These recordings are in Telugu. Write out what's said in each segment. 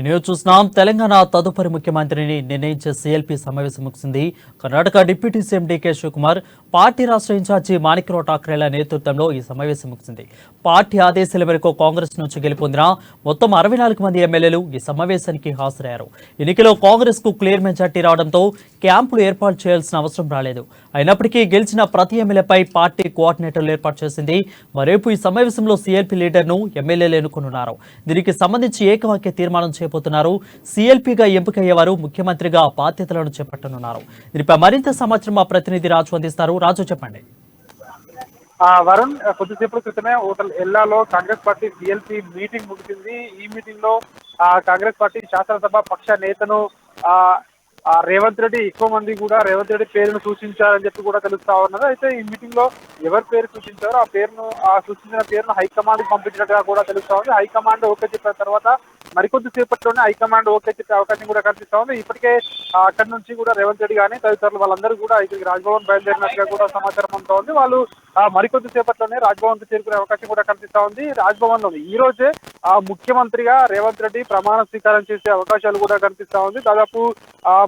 న్యూస్ చూస్తున్నాం. తెలంగాణ తదుపరి ముఖ్యమంత్రిని నిర్ణయించే సీఎల్పీ సమావేశం ముగిసింది. Karnataka deputy CM DK Shivakumar, party రాష్ట్ర ఇన్ఛార్జి మాణిక్రావు ఠాక్రేల నేతృత్వంలో ఈ సమావేశం ముగిసింది. పార్టీ ఆదేశాల మేరకు కాంగ్రెస్ నుంచి గెలుపొందిన మొత్తం 64 మంది ఎమ్మెల్యేలు ఈ సమావేశానికి హాజరయ్యారు. ఎన్నికలో కాంగ్రెస్ కు క్లియర్ మెజార్టీ రావడంతో క్యాంపులు ఏర్పాటు చేయాల్సిన అవసరం రాలేదు. అయినప్పటికీ గెలిచిన ప్రతి ఎమ్మెల్యేపై పార్టీ కోఆర్డినేటర్లు ఏర్పాటు చేసింది. మరోవైపు ఈ సమావేశంలో సీఎల్పీ లీడర్ను ఎమ్మెల్యేలు ఎన్నుకున్నారు. దీనికి సంబంధించి ఏకవాక్య తీర్మానం చేయబోతున్నారు. సీఎల్పీగా ఎంపికయ్యేవారు ముఖ్యమంత్రిగా బాధ్యతలను చేపట్టనున్నారు. దీనిపై మరింత సమాచారం మా ప్రతినిధి రాజు అందిస్తారు. రాజు, చెప్పండి. వరుణ్, కొద్దిసేపటి క్రితమే హోటల్ ఎల్లాలో కాంగ్రెస్ పార్టీ సీఎల్పీ మీటింగ్ ముగిసింది. ఈ మీటింగ్ లో కాంగ్రెస్ పార్టీ శాసనసభ పక్ష నేతను రేవంత్ రెడ్డి ఎక్కువ మంది కూడా రేవంత్ రెడ్డి పేరును సూచించారని చెప్పి కూడా తెలుస్తా ఉన్నది. అయితే ఈ మీటింగ్ లో ఎవరి పేరు సూచించారో ఆ సూచించిన పేరును హైకమాండ్ కి పంపించినట్టుగా కూడా తెలుస్తా ఉంది. హైకమాండ్ ఓకే చెప్పిన తర్వాత మరికొద్ది సేపట్లోనే హైకమాండ్ ఓకే చెప్పే అవకాశం కూడా కనిపిస్తా ఉంది. ఇప్పటికే అక్కడి నుంచి కూడా రేవంత్ రెడ్డి కానీ తదితరులు వాళ్ళందరూ కూడా ఇక్కడికి రాజ్భవన్ బయలుదేరినట్టుగా కూడా సమాచారం అందుతా ఉంది. వాళ్ళు మరికొద్ది సేపట్లోనే రాజ్భవన్ కు చేరుకునే అవకాశం కూడా కనిపిస్తా ఉంది. రాజ్భవన్ లో ఈ రోజే ముఖ్యమంత్రిగా రేవంత్ రెడ్డి ప్రమాణ స్వీకారం చేసే అవకాశాలు కూడా కనిపిస్తా ఉంది. దాదాపు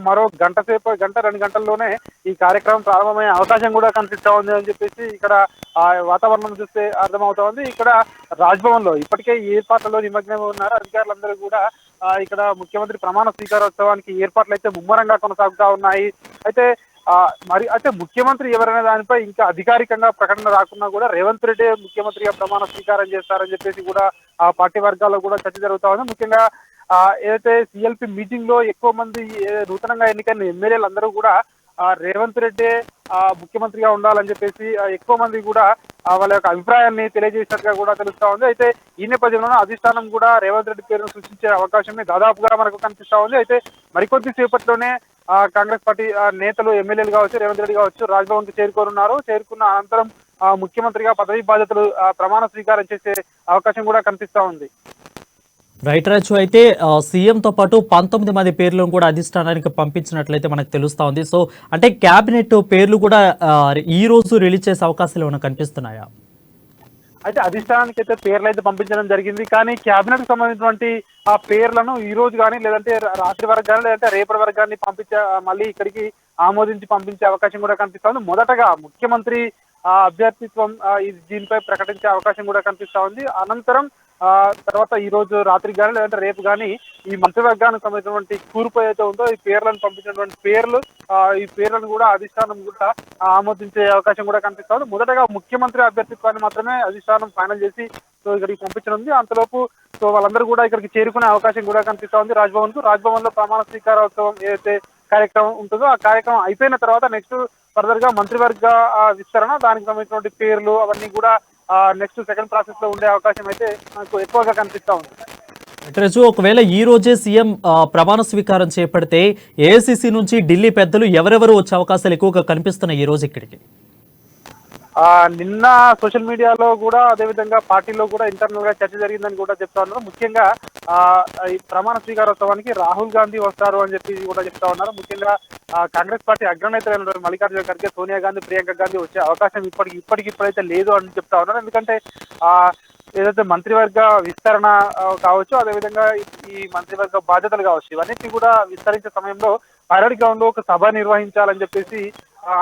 మరో గంట 2 గంటల్లోనే ఈ కార్యక్రమం ప్రారంభమయ్యే అవకాశం కూడా కనిపిస్తా ఉంది అని చెప్పేసి ఇక్కడ వాతావరణం చూస్తే అర్థమవుతా ఉంది. ఇక్కడ రాజ్భవన్ లో ఇప్పటికే ఏర్పాట్లలో నిమగ్నమై ఉన్నారు అధికారులందరూ కూడా. ఇక్కడ ముఖ్యమంత్రి ప్రమాణ స్వీకారోత్సవానికి ఏర్పాట్లు అయితే ముమ్మరంగా కొనసాగుతా ఉన్నాయి. అయితే ముఖ్యమంత్రి ఎవరైనా దానిపై ఇంకా అధికారికంగా ప్రకటన రాకున్నా కూడా రేవంత్ రెడ్డి ముఖ్యమంత్రిగా ప్రమాణ స్వీకారం చేస్తారని చెప్పేసి కూడా ఆ పార్టీ వర్గాల్లో కూడా చర్చ జరుగుతా ఉంది. ముఖ్యంగా ఏదైతే సీఎల్పీ మీటింగ్ లో ఎక్కువ మంది నూతనంగా ఎన్నికైన ఎమ్మెల్యేలు అందరూ కూడా రేవంత్ రెడ్డి ముఖ్యమంత్రిగా ఉండాలని చెప్పేసి ఎక్కువ మంది కూడా వాళ్ళ యొక్క అభిప్రాయాన్ని తెలియజేసినట్టుగా కూడా తెలుస్తా ఉంది. అయితే ఈ నేపథ్యంలోనే అధిష్టానం కూడా రేవంత్ రెడ్డి పేరును సూచించే అవకాశం దాదాపుగా మనకు కనిపిస్తా ఉంది. అయితే మరికొద్ది సేపట్లోనే కాంగ్రెస్ పార్టీ నేతలు ఎమ్మెల్యేలు కావచ్చు, రేవంత్ రెడ్డి కావచ్చు, రాజ్భవన్ కు చేరుకోనున్నారు. చేరుకున్న అనంతరం ముఖ్యమంత్రిగా పదవి బాధ్యతలు ప్రమాణ స్వీకారం చేసే అవకాశం కూడా కనిపిస్తా ఉంది. రైట్ రాజు, అయితే సీఎంతో పాటు 19 మంది పేర్లను కూడా అధిష్టానానికి పంపించినట్లయితే మనకు తెలుస్తా ఉంది. సో అంటే క్యాబినెట్ పేర్లు కూడా ఈ రోజు రిలీజ్ చేసే అవకాశాలు ఏమైనా కనిపిస్తున్నాయా? అయితే అధిష్టానానికి అయితే పేర్లు అయితే పంపించడం జరిగింది. కానీ క్యాబినెట్ కు సంబంధించినటువంటి ఆ పేర్లను ఈ రోజు కానీ లేదంటే రాత్రి వరకు కానీ లేదంటే రేపటి వరకు కానీ మళ్ళీ ఇక్కడికి ఆమోదించి పంపించే అవకాశం కూడా కనిపిస్తా ఉంది. మొదటగా ముఖ్యమంత్రి అభ్యర్థిత్వం దీనిపై ప్రకటించే అవకాశం కూడా కనిపిస్తా ఉంది. అనంతరం తర్వాత ఈ రోజు రాత్రి కానీ లేదంటే రేపు కానీ ఈ మంత్రివర్గానికి సంబంధించినటువంటి కూర్పు అయితే ఉందో ఈ పేర్లను పంపించినటువంటి ఈ పేర్లను కూడా అధిష్టానం కూడా ఆమోదించే అవకాశం కూడా కనిపిస్తుంది. మొదటగా ముఖ్యమంత్రి అభ్యర్థిత్వాన్ని మాత్రమే అధిష్టానం ఫైనల్ చేసి ఇక్కడికి పంపించనుంది. అంతలోపు వాళ్ళందరూ కూడా ఇక్కడికి చేరుకునే అవకాశం కూడా కనిపిస్తా ఉంది. రాజ్భవన్ లో ప్రమాణ స్వీకారోత్సవం ఏదైతే కార్యక్రమం ఉంటుందో ఆ కార్యక్రమం అయిపోయిన తర్వాత నెక్స్ట్ ఫర్దర్ గా మంత్రివర్గ విస్తరణ, దానికి సంబంధించిన పేర్లు అవన్నీ కూడా నెక్స్ట్ సెకండ్ ప్రాసెస్ లో ఉండే అవకాశం అయితే మనకు ఎక్కువగా కనిపిస్తా ఉంది. ఒకవేళ ఈ రోజే సీఎం ప్రమాణ స్వీకారం చేపడితే ఏఐసీసీ నుంచి ఢిల్లీ పెద్దలు ఎవరెవరు వచ్చే అవకాశాలు ఎక్కువగా కనిపిస్తున్నాయి ఈ రోజు ఇక్కడికి? నిన్న సోషల్ మీడియాలో కూడా అదేవిధంగా పార్టీలో కూడా ఇంటర్నల్ గా చర్చ జరిగిందని కూడా చెప్తా ఉన్నారు. ముఖ్యంగా ఈ ప్రమాణ స్వీకారోత్సవానికి రాహుల్ గాంధీ వస్తారు అని చెప్పి కూడా చెప్తా ఉన్నారు. ముఖ్యంగా కాంగ్రెస్ పార్టీ అగ్రనేతలైన మల్లికార్జున ఖర్గే, సోనియా గాంధీ, ప్రియాంక గాంధీ వచ్చే అవకాశం ఇప్పటికిప్పుడైతే లేదు అని చెప్తా ఉన్నారు. ఎందుకంటే ఏదైతే మంత్రివర్గ విస్తరణ కావచ్చు, అదేవిధంగా ఈ మంత్రివర్గ బాధ్యతలు కావచ్చు, ఇవన్నిటిని కూడా విస్తరించే సమయంలో పైలట్ గ్రౌండ్ లో ఒక సభ నిర్వహించాలని చెప్పేసి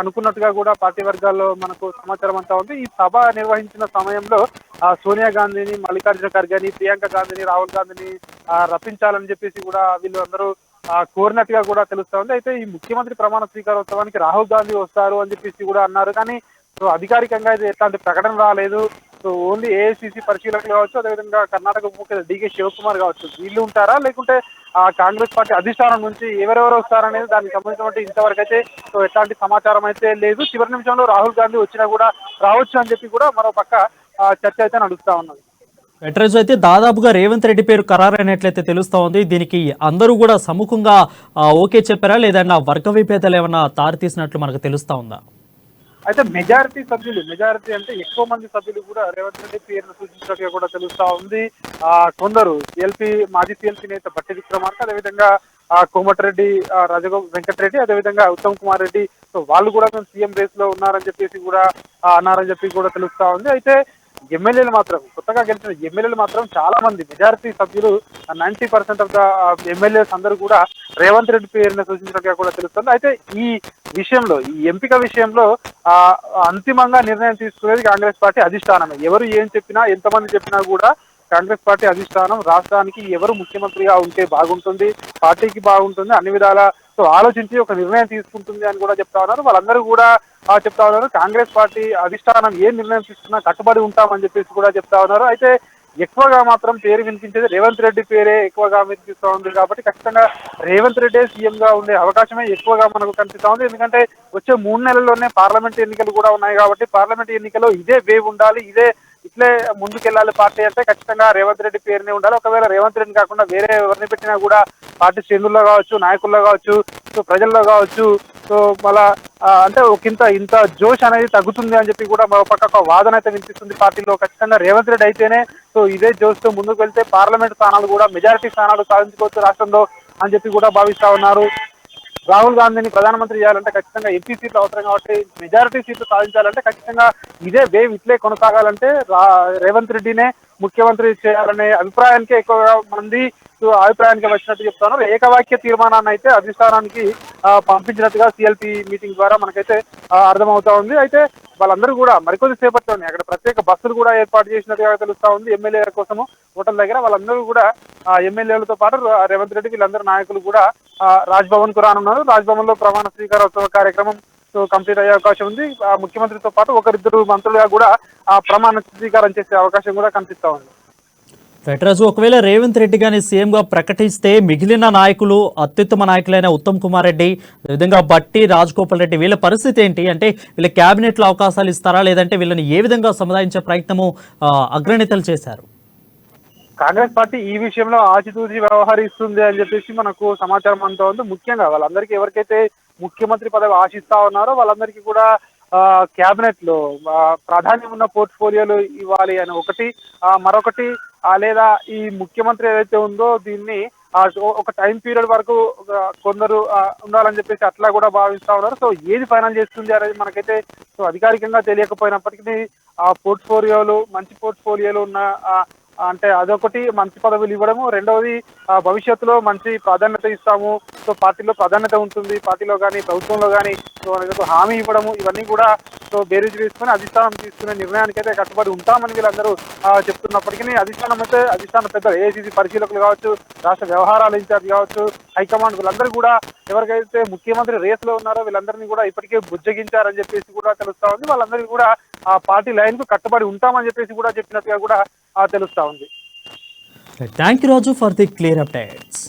అనుకున్నట్టుగా కూడా పార్టీ వర్గాల్లో మనకు సమాచారం అంతా ఉంది. ఈ సభ నిర్వహించిన సమయంలో సోనియా గాంధీని, మల్లికార్జున ఖర్గేని, ప్రియాంక గాంధీని, రాహుల్ గాంధీని రప్పించాలని చెప్పేసి కూడా వీళ్ళు అందరూ కోరినట్టుగా కూడా తెలుస్తా ఉంది. అయితే ఈ ముఖ్యమంత్రి ప్రమాణ స్వీకారోత్సవానికి రాహుల్ గాంధీ వస్తారు అని చెప్పేసి కూడా అన్నారు. కానీ అధికారికంగా అయితే ఎట్లాంటి ప్రకటన రాలేదు. ఓన్లీ ఏఐసీసీ పరిశీలకులు కావచ్చు, అదేవిధంగా కర్ణాటక ఉప ముఖ్యమంత్రి డీకే శివకుమార్ కావచ్చు, వీళ్ళు ఉంటారా లేకుంటే కాంగ్రెస్ పార్టీ అధిష్టానం నుంచి ఎవరెవరు వస్తారనేది దానికి సంబంధించినటువంటి ఇంతవరకు అయితే ఎట్లాంటి సమాచారం అయితే లేదు. చివరి నిమిషంలో రాహుల్ గాంధీ వచ్చినా కూడా రావచ్చు అని చెప్పి కూడా మరో పక్క చర్చ అయితే నడుస్తా ఉన్నది. వెట్రేజ్, అయితే దాదాపుగా రేవంత్ రెడ్డి పేరు ఖరారైనట్లయితే తెలుస్తా ఉంది. దీనికి అందరూ కూడా సముఖంగా ఓకే చెప్పారా, లేదన్నా వర్గ విభేదాలు ఏమన్నా తారితీసినట్లు మనకు తెలుస్తా ఉందా? అయితే మెజారిటీ అంటే ఎక్కువ మంది సభ్యులు కూడా రేవంత్ రెడ్డి పేరును సూచించినట్టుగా కూడా తెలుస్తా ఉంది. కొందరు మాజీ సిఎల్పీ నేత బట్టి విక్రమార్క, అదేవిధంగా కోమటిరెడ్డి వెంకటరెడ్డి, అదేవిధంగా ఉత్తమ్ కుమార్ రెడ్డి, వాళ్ళు కూడా మేము సీఎం రేస్ లో ఉన్నారని చెప్పేసి కూడా అన్నారని చెప్పి కూడా తెలుస్తా ఉంది. అయితే ఎమ్మెల్యేలు మాత్రం కొత్తగా గెలిచిన ఎమ్మెల్యేలు మాత్రం చాలా మంది మెజారిటీ సభ్యులు 90% ఆఫ్ ద ఎమ్మెల్యేస్ అందరూ కూడా రేవంత్ రెడ్డి పేరుని సూచించినట్టుగా కూడా తెలుస్తుంది. అయితే ఈ విషయంలో ఈ ఎంపిక విషయంలో ఆ అంతిమంగా నిర్ణయం తీసుకునేది కాంగ్రెస్ పార్టీ అధిష్టానమే. ఎవరు ఏం చెప్పినా ఎంతమంది చెప్పినా కూడా కాంగ్రెస్ పార్టీ అధిష్టానం రాష్ట్రానికి ఎవరు ముఖ్యమంత్రిగా ఉంటే బాగుంటుంది, పార్టీకి బాగుంటుంది, అన్ని విధాల సో ఆలోచించి ఒక నిర్ణయం తీసుకుంటుంది అని కూడా చెప్తా ఉన్నారు. వాళ్ళందరూ కూడా చెప్తా ఉన్నారు కాంగ్రెస్ పార్టీ అధిష్టానం ఏ నిర్ణయం తీసుకున్నా కట్టుబడి ఉంటామని చెప్పేసి కూడా చెప్తా ఉన్నారు. అయితే ఎక్కువగా మాత్రం పేరు వినిపించేది రేవంత్ రెడ్డి పేరే ఎక్కువగా వినిపిస్తూ ఉంది కాబట్టి ఖచ్చితంగా రేవంత్ రెడ్డి సీఎం గా ఉండే అవకాశమే ఎక్కువగా మనకు కనిపిస్తా ఉంది. ఎందుకంటే వచ్చే 3 నెలల్లోనే పార్లమెంట్ ఎన్నికలు కూడా ఉన్నాయి కాబట్టి పార్లమెంట్ ఎన్నికల్లో ఇదే వేవ్ ఉండాలి, ఇట్లే ముందుకెళ్లాలి పార్టీ అంటే ఖచ్చితంగా రేవంత్ రెడ్డి పేరునే ఉండాలి. ఒకవేళ రేవంత్ రెడ్డి కాకుండా వేరే ఎవరిని పెట్టినా కూడా పార్టీ శ్రేణుల్లో కావచ్చు, నాయకుల్లో కావచ్చు, సో ప్రజల్లో కావచ్చు, సో మళ్ళా అంటే ఇంత జోష్ అనేది తగ్గుతుంది అని చెప్పి కూడా మరో పక్క ఒక వాదన అయితే వినిపిస్తుంది పార్టీలో. ఖచ్చితంగా రేవంత్ రెడ్డి అయితేనే సో ఇదే జోష్ తో ముందుకు వెళ్తే పార్లమెంట్ స్థానాలు కూడా మెజారిటీ స్థానాలు సాధించుకోవచ్చు రాష్ట్రంలో అని చెప్పి కూడా భావిస్తా ఉన్నారు. రాహుల్ గాంధీని ప్రధానమంత్రి చేయాలంటే ఖచ్చితంగా ఎంపీ సీట్లు అవసరం కాబట్టి మెజారిటీ సీట్లు సాధించాలంటే ఖచ్చితంగా ఇదే వేవ్ ఇట్లే కొనసాగాలంటే రేవంత్ రెడ్డినే ముఖ్యమంత్రి చేయాలనే అభిప్రాయానికే ఎక్కువగా మంది అభిప్రాయానికి వచ్చినట్టు చెప్తున్నారు. ఏకవాక్య తీర్మానాన్ని అయితే అధిష్టానానికి పంపించినట్టుగా సిఎల్పి మీటింగ్ ద్వారా మనకైతే అర్థమవుతా ఉంది. అయితే వాళ్ళందరూ కూడా మరికొద్ది సేపట్లోనే అక్కడ ప్రత్యేక బస్సులు కూడా ఏర్పాటు చేసినట్టుగా తెలుస్తా ఉంది ఎమ్మెల్యేల కోసము హోటల్ దగ్గర. వాళ్ళందరూ కూడా ఎమ్మెల్యేలతో పాటు రేవంత్ రెడ్డి వీళ్ళందరూ నాయకులు కూడా రాజ్భవన్ కు రానున్నారు. రాజ్భవన్ లో ప్రమాణ స్వీకారోత్సవ కార్యక్రమం కంప్లీట్ అయ్యే అవకాశం ఉంది. ముఖ్యమంత్రితో పాటు ఒకరిద్దరు మంత్రులుగా కూడా ప్రమాణ స్వీకారం చేసే అవకాశం కూడా కనిపిస్తా ఉంది. రాజు, ఒకవేళ రేవంత్ రెడ్డి గాని సీఎంగా ప్రకటిస్తే మిగిలిన నాయకులు అత్యుత్తమ నాయకులైన ఉత్తమ్ కుమార్ రెడ్డి, విధంగా బట్టి, రాజగోపాల్ రెడ్డి వీళ్ళ పరిస్థితి ఏంటి? అంటే వీళ్ళ క్యాబినెట్ లో అవకాశాలు ఇస్తారా, లేదంటే వీళ్ళని ఏ విధంగా సముదాయించే ప్రయత్నము అగ్రనేతలు చేశారు? కాంగ్రెస్ పార్టీ ఈ విషయంలో ఆచితూచి వ్యవహరిస్తుంది అని చెప్పేసి మనకు సమాచారం అంతా ఉంది. ముఖ్యంగా వాళ్ళందరికీ ఎవరికైతే ముఖ్యమంత్రి పదవి ఆశిస్తా ఉన్నారో వాళ్ళందరికీ కూడా క్యాబినెట్ లో ప్రాధాన్యం ఉన్న పోర్ట్ఫోలియోలు ఇవ్వాలి అని ఒకటి, మరొకటి లేదా ఈ ముఖ్యమంత్రి ఏదైతే ఉందో దీన్ని ఒక టైం పీరియడ్ వరకు కొందరు ఉండాలని చెప్పేసి అట్లా కూడా భావిస్తా ఉన్నారు. సో ఏది ఫైనల్ చేస్తుంది అనేది మనకైతే సో అధికారికంగా తెలియకపోయినప్పటికీ ఆ పోర్ట్ఫోలియోలు మంచి పోర్ట్ఫోలియోలు ఉన్న అంటే అదొకటి మంచి పదవులు ఇవ్వడము, రెండవది భవిష్యత్తులో మంచి ప్రాధాన్యత ఇస్తాము, సో పార్టీలో ప్రాధాన్యత ఉంటుంది, పార్టీలో కానీ ప్రభుత్వంలో కానీ సో హామీ ఇవ్వడము, ఇవన్నీ కూడా సో బేరీజు వేసుకుని అధిష్టానం తీసుకునే నిర్ణయానికి అయితే కట్టుబడి ఉంటామని వీళ్ళందరూ చెప్తున్నప్పటికీ అధిష్టానం పెద్ద ఏఐసీసీ పరిశీలకులు కావచ్చు, రాష్ట్ర వ్యవహారాల ఇన్ఛార్జ్ కావచ్చు, హైకమాండ్ వీళ్ళందరూ కూడా ఎవరికైతే ముఖ్యమంత్రి రేస్ లో ఉన్నారో వీళ్ళందరినీ కూడా ఇప్పటికే బుజ్జగించారని చెప్పేసి కూడా తెలుస్తా ఉంది. వాళ్ళందరికీ కూడా ఆ పార్టీ లైన్ కు కట్టుబడి ఉంటామని చెప్పేసి కూడా చెప్పినట్టుగా కూడా తెలుస్తా ఉంది. Thank you Raju for the clear updates.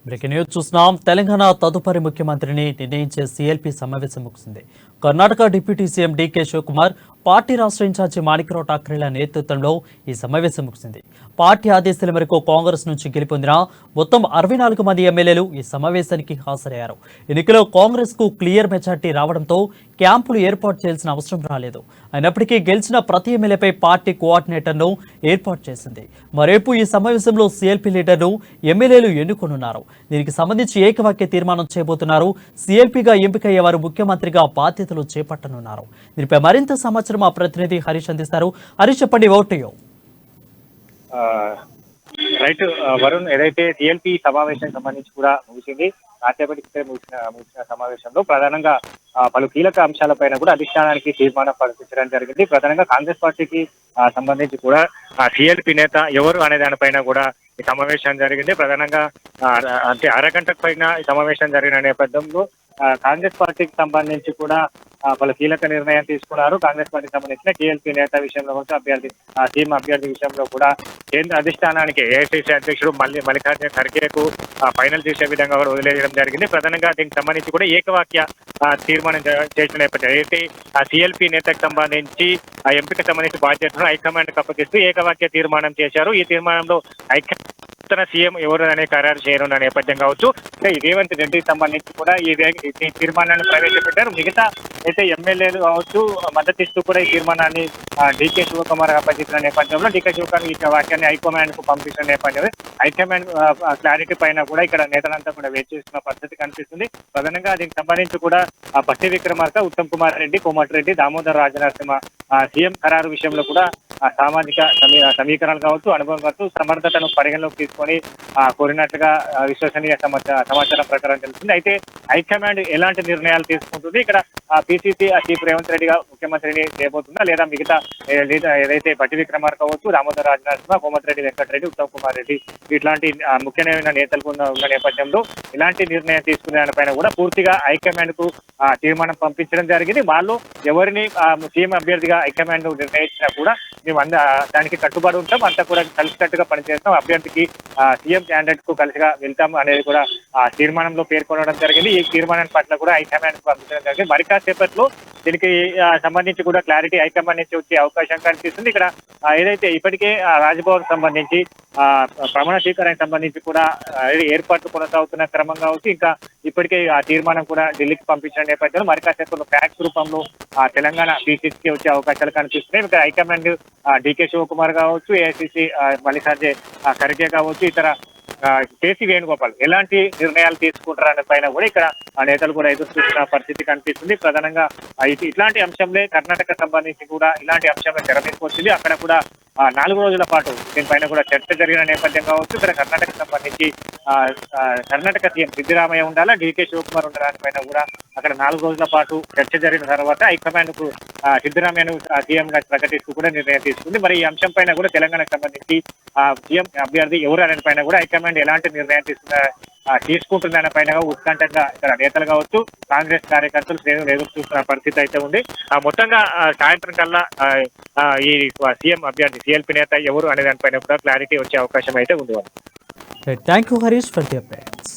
Breaking news చూస్తున్నాం. తెలంగాణ తదుపరి ముఖ్యమంత్రిని నిర్ణయించే సిఎల్పి సమావేశం ముగిసింది. Karnataka deputy CM DK Shivakumar party రాష్ట్ర ఇన్ఛార్జి మాణిక్రావు ఠాక్రేల నేతృత్వంలో ఈ సమావేశం ముగిసింది. పార్టీ ఆదేశాల మేరకు కాంగ్రెస్ నుంచి గెలుపొందిన మొత్తం 64 మంది ఎమ్మెల్యేలు ఈ సమావేశానికి హాజరయ్యారు. ఎన్నికలో కాంగ్రెస్ కు క్లియర్ మెజార్టీ రావడంతో క్యాంపులు ఏర్పాటు చేయాల్సిన అవసరం రాలేదు. అయినప్పటికీ గెలిచిన ప్రతి ఎమ్మెల్యేపై పార్టీ కోఆర్డినేటర్ను ఏర్పాటు చేసింది. మరేపు ఈ సమావేశంలో సీఎల్పీ లీడర్ను ఎమ్మెల్యేలు ఎన్నుకోనున్నారు. దీనికి సంబంధించి ఏకవాక్య తీర్మానం చేయబోతున్నారు. సీఎల్పీగా ఎంపికయ్యే వారు ముఖ్యమంత్రిగా బాధ్యతలు చేపట్టనున్నారు. దీనిపై మరింత సమాచారం మా ప్రతినిధి హరీష్ అందిస్తారు. హరీష్, చెప్పండి, over to you. Right Varun, ఏదైతే టీఎల్పీ సమావేశం సంబంధించి కూడా ముగిసింది. కాసేపటి ముగిసిన సమావేశంలో ప్రధానంగా పలు కీలక అంశాలపైన కూడా అధిష్టానానికి తీర్మానం ప్రకటించడం జరిగింది. ప్రధానంగా కాంగ్రెస్ పార్టీకి సంబంధించి కూడా టీఎల్పీ నేత ఎవరు అనే దానిపైన కూడా ఈ సమావేశం జరిగింది. ప్రధానంగా అంటే అరగంటకు పైన ఈ సమావేశం జరిగిన నేపథ్యంలో కాంగ్రెస్ పార్టీకి సంబంధించి కూడా పలు కీలక నిర్ణయం తీసుకున్నారు. కాంగ్రెస్ పార్టీకి సంబంధించిన టీఎల్పీ నేత విషయంలో కూడా టీం అభ్యర్థి విషయంలో కూడా కేంద్ర అధిష్టానానికి ఏఐసీసీ అధ్యక్షుడు మల్లికార్జున ఖర్గేకు ఫైనల్ చేసే విధంగా కూడా వదిలేయడం జరిగింది. ప్రధానంగా దీనికి సంబంధించి కూడా ఏకవాక్య తీర్మానం చేసిన నేపథ్యం అయితే సిఎల్పీ నేతకు సంబంధించి ఆ ఎంపిక సంబంధించి బాధ్యతను హైకమాండ్ అప్పగిస్తూ ఏకవాక్య తీర్మానం చేశారు. ఈ తీర్మానంలో సీఎం ఎవరు అనే ఖరారు చేయనున్న నేపథ్యం కావచ్చు. రేవంత్ రెడ్డికి సంబంధించి కూడా ఈ తీర్మానాన్ని ప్రవేశపెట్టారు. మిగతా అయితే ఎమ్మెల్యేలు కావచ్చు మద్దతిస్తూ కూడా ఈ తీర్మానాన్ని డీకే శివకుమార్ అప్పగించిన నేపథ్యంలో డీకే శివకుమార్ ఈ వాక్యాన్ని హైకమాండ్ కు పంపించిన నేపథ్యంలో హైకమాండ్ క్లారిటీ పైన కూడా ఇక్కడ నేతలంతా కూడా వేచి చేస్తున్న పరిస్థితి కనిపిస్తుంది. ప్రధానంగా దీనికి సంబంధించి కూడా బట్టి విక్రమార్క, ఉత్తమ్ కుమార్ రెడ్డి, కోమటిరెడ్డి, దామోదర్ రాజనరసింహ సీఎం ఖరారు విషయంలో కూడా సామాజిక సమీకరణలు కావచ్చు, అనుభవం కావచ్చు, సమర్థతను పరిగణలోకి తీసుకొని కోరినట్లుగా విశ్వసనీయ సమాచారం ప్రకారం తెలుస్తుంది. అయితే హైకమాండ్ ఎలాంటి నిర్ణయాలు తీసుకుంటుంది, ఇక్కడ పిసిసి చీఫ్ రేవంత్ రెడ్డిగా ముఖ్యమంత్రిని చేయబోతుందా లేదా మిగతా ఏదైతే బట్టి విక్రమార్క కావచ్చు, దామోదర్ రాజనరసింహ, కోమటిరెడ్డి వెంకటరెడ్డి, ఉత్తమ్ కుమార్ రెడ్డి ఇట్లాంటి ముఖ్యమైన నేతలకు ఉన్న నేపథ్యంలో ఇలాంటి నిర్ణయం తీసుకునే దానిపైన కూడా పూర్తిగా హైకమాండ్ కు తీర్మానం పంపించడం జరిగింది. వాళ్ళు ఎవరిని సీఎం అభ్యర్థిగా హైకమాండ్ నిర్ణయించినా కూడా మేము దానికి కట్టుబడి ఉంటాం, అంతా కూడా కలిసికట్టుగా పనిచేస్తాం, అభ్యర్థికి సీఎం క్యాండిడేట్ కు కలిసిగా వెళ్తాం అనేది కూడా తీర్మానంలో పేర్కొనడం జరిగింది. ఈ తీర్మానం పట్ల కూడా హైకమాండ్ కు పంపించడం జరిగింది. మరి కాసేపట్లో దీనికి సంబంధించి కూడా క్లారిటీ హైకమాండ్ నుంచి వచ్చే అవకాశం కనిపిస్తుంది. ఇక్కడ ఏదైతే ఇప్పటికే రాజ్భవన్ సంబంధించి ప్రమాణ స్వీకారానికి సంబంధించి కూడా ఏర్పాట్లు కొనసాగుతున్న క్రమం కావచ్చు, ఇంకా ఇప్పటికే ఆ తీర్మానం కూడా ఢిల్లీకి పంపించిన నేపథ్యంలో మరి కాసేపు ఫ్యాక్స్ రూపంలో తెలంగాణ పీసీసీకి వచ్చే అవకాశాలు కనిపిస్తున్నాయి. ఇక్కడ హైకమాండ్ డీకే శివకుమార్ కావచ్చు, ఏఐసీసీ మల్లికార్జున ఖర్గే కావచ్చు, ఇతర కేసీ వేణుగోపాల్ ఎలాంటి నిర్ణయాలు తీసుకుంటారనే పైన కూడా ఇక్కడ నేతలు కూడా ఎదురు చూస్తున్న పరిస్థితి కనిపిస్తుంది. ప్రధానంగా ఇట్లాంటి అంశంలో కర్ణాటక సంబంధించి కూడా ఇలాంటి అంశంలో తెర మీదకి వచ్చింది. అక్కడ కూడా 4 రోజుల పాటు దీనిపైన కూడా చర్చ జరిగిన నేపథ్యం కావచ్చు. ఇక్కడ కర్ణాటక సంబంధించి కర్ణాటక సీఎం సిద్ధరామయ్య ఉండాలా, డీకే శివకుమార్ ఉండడానికి పైన కూడా అక్కడ 4 రోజుల పాటు చర్చ జరిగిన తర్వాత హైకమాండ్ కు సిద్ధరామయ్యను సీఎం గా ప్రకటిస్తూ కూడా నిర్ణయం తీసుకుంది. మరి ఈ అంశం పైన కూడా తెలంగాణకు సంబంధించి సీఎం అభ్యర్థి ఎవరు అనే పైన కూడా హైకమాండ్ ఎలాంటి నిర్ణయం తీసుకుంటుందనే పైన ఉత్కంఠంగా ఇక్కడ నేతలు కావచ్చు, కాంగ్రెస్ కార్యకర్తలు శ్రేణులు ఎదురు చూస్తున్న పరిస్థితి అయితే ఉంది. మొత్తంగా సాయంత్రం కల్లా ఈ సీఎం అభ్యర్థి సీఎల్పీ నేత ఎవరు అనే దానిపైన కూడా క్లారిటీ వచ్చే అవకాశం అయితే ఉంది. Thank you Harish for the updates.